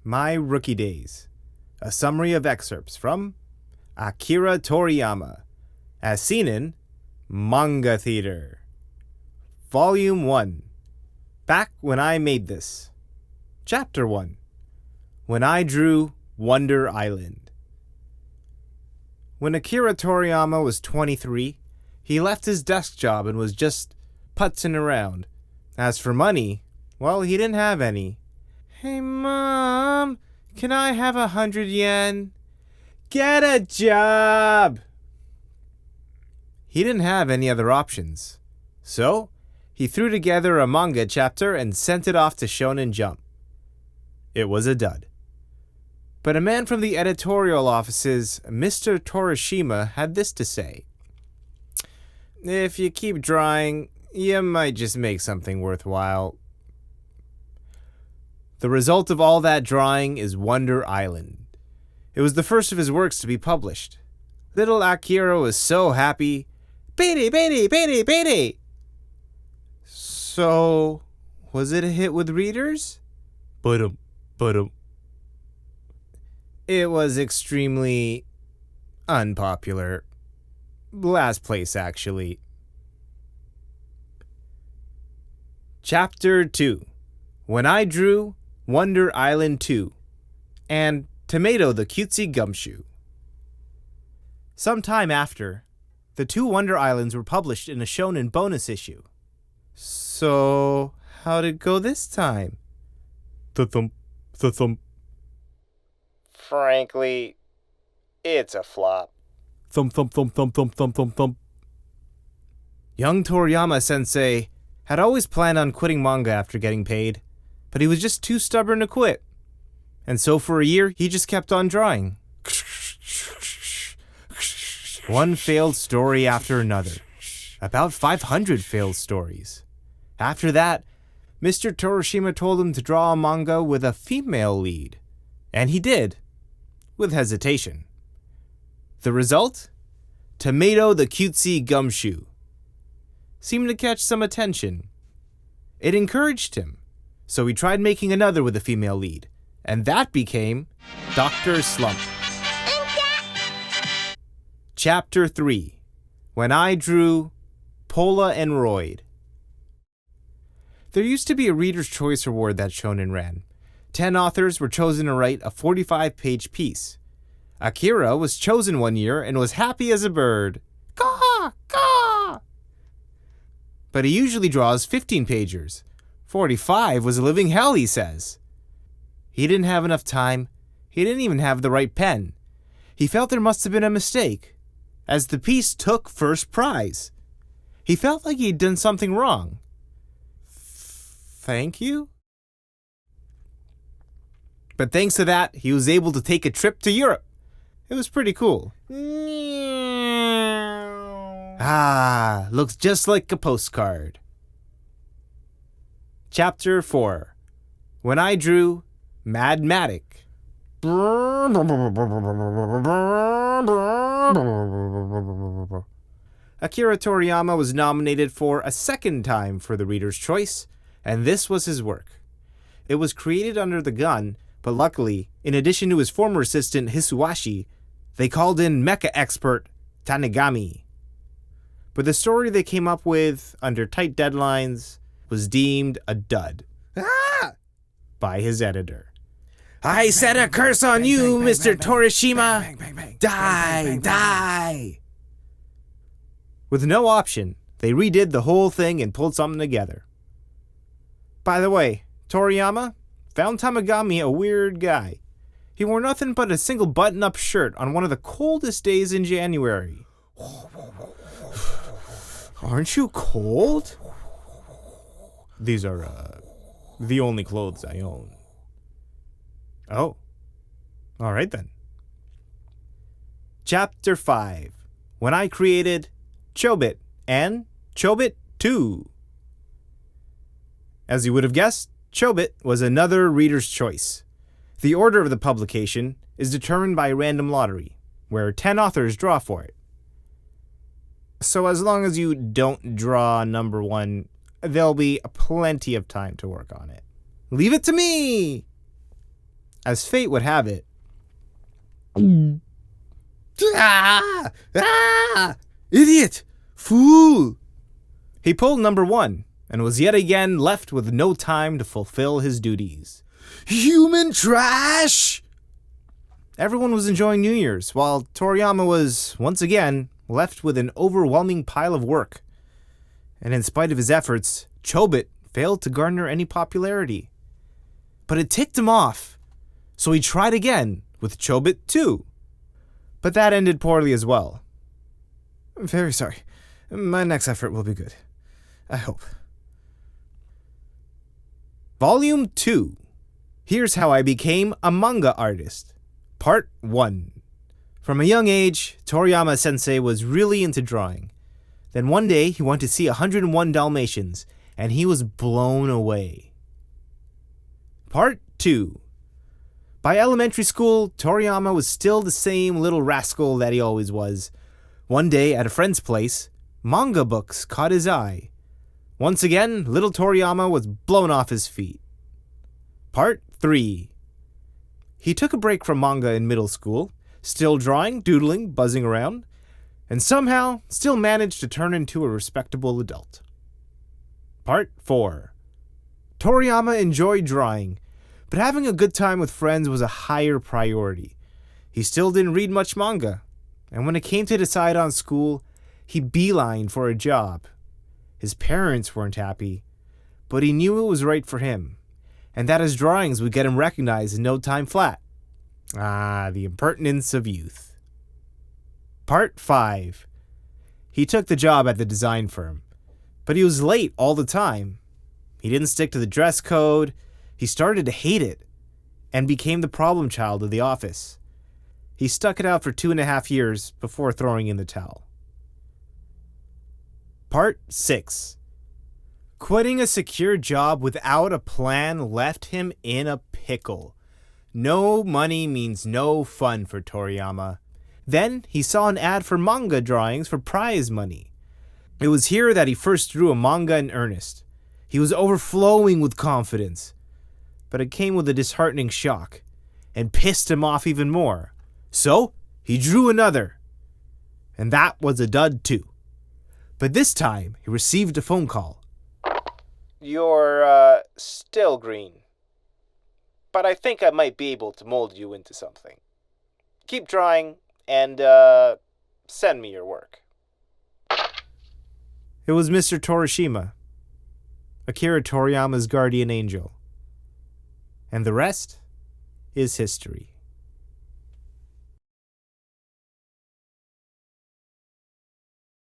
My Rookie Days. A summary of excerpts from Akira Toriyama, as seen in Manga Theater. Volume 1. Back when I made this. Chapter 1. When I drew Wonder Island. When Akira Toriyama was 23, he left his desk job and was just putzing around. As for money, well, he didn't have any. Hey, Mom, can I have 100 yen? Get a job! He didn't have any other options. So, he threw together a manga chapter and sent it off to Shonen Jump. It was a dud. But a man from the editorial offices, Mr. Torishima, had this to say. If you keep drawing, you might just make something worthwhile. The result of all that drawing is Wonder Island. It was the first of his works to be published. Little Akira was so happy. Beady, beady, beady, beady! So, was it a hit with readers? But it was extremely unpopular. Last place, actually. Chapter 2. When I Drew Wonder Island 2 and Tomato the Cutesy Gumshoe. Sometime after, the two Wonder Islands were published in a shonen bonus issue. So, how'd it go this time? Thump. Frankly, it's a flop. Thump. Young Toriyama-sensei had always planned on quitting manga after getting paid, but he was just too stubborn to quit. And so for a year, he just kept on drawing. One failed story after another. About 500 failed stories. After that, Mr. Torishima told him to draw a manga with a female lead. And he did, with hesitation. The result? Tomato the Cutesy Gumshoe. Seemed to catch some attention. It encouraged him. So he tried making another with a female lead, and that became Dr. Slump. Chapter 3. When I Drew Pola and Royd. There used to be a Reader's Choice Award that Shonen ran. 10 authors were chosen to write a 45-page piece. Akira was chosen one year and was happy as a bird. Caw! Caw! But he usually draws 15-pagers. 45 was a living hell, he says. He didn't have enough time. He didn't even have the right pen. He felt there must have been a mistake, as the piece took first prize. He felt like he'd done something wrong. Thank you? But thanks to that, he was able to take a trip to Europe. It was pretty cool. Looks just like a postcard. Chapter 4. When I Drew Madmatic. Akira Toriyama was nominated for a second time for the Reader's Choice, and this was his work. It was created under the gun, but luckily, in addition to his former assistant Hisuwashi, they called in mecha expert Tanigami. But the story they came up with, under tight deadlines, was deemed a dud by his editor. I set a curse on you, Mr. Torishima! Die! With no option, they redid the whole thing and pulled something together. By the way, Toriyama found Tamagami a weird guy. He wore nothing but a single button-up shirt on one of the coldest days in January. Aren't you cold? These are, the only clothes I own. Oh. All right then. Chapter 5. When I created Chobit and Chobit 2. As you would have guessed, Chobit was another Reader's Choice. The order of the publication is determined by a random lottery, where 10 authors draw for it. So as long as you don't draw number 1, there'll be plenty of time to work on it. Leave it to me! As fate would have it, Idiot! Fool! he pulled number 1 and was yet again left with no time to fulfill his duties. Human trash! Everyone was enjoying New Year's, while Toriyama was, once again, left with an overwhelming pile of work. And in spite of his efforts, Chobit failed to garner any popularity. But it ticked him off, so he tried again with Chobit 2. But that ended poorly as well. I'm very sorry. My next effort will be good. I hope. Volume 2. Here's How I Became a Manga Artist. Part 1. From a young age, Toriyama sensei was really into drawing. Then one day, he went to see 101 Dalmatians, and he was blown away. Part 2. By elementary school, Toriyama was still the same little rascal that he always was. One day, at a friend's place, manga books caught his eye. Once again, little Toriyama was blown off his feet. Part 3. He took a break from manga in middle school, still drawing, doodling, buzzing around, and somehow still managed to turn into a respectable adult. Part 4. Toriyama enjoyed drawing, but having a good time with friends was a higher priority. He still didn't read much manga, and when it came to decide on school, he beelined for a job. His parents weren't happy, but he knew it was right for him, and that his drawings would get him recognized in no time flat. Ah, the impertinence of youth. Part 5. He took the job at the design firm, but he was late all the time. He didn't stick to the dress code. He started to hate it and became the problem child of the office. He stuck it out for 2.5 years before throwing in the towel. Part 6. Quitting a secure job without a plan left him in a pickle. No money means no fun for Toriyama. Then he saw an ad for manga drawings for prize money. It was here that he first drew a manga in earnest. He was overflowing with confidence. But it came with a disheartening shock and pissed him off even more. So he drew another. And that was a dud too. But this time he received a phone call. You're still green. But I think I might be able to mold you into something. Keep drawing and send me your work. It was Mr. Torishima, Akira Toriyama's guardian angel. And the rest is history.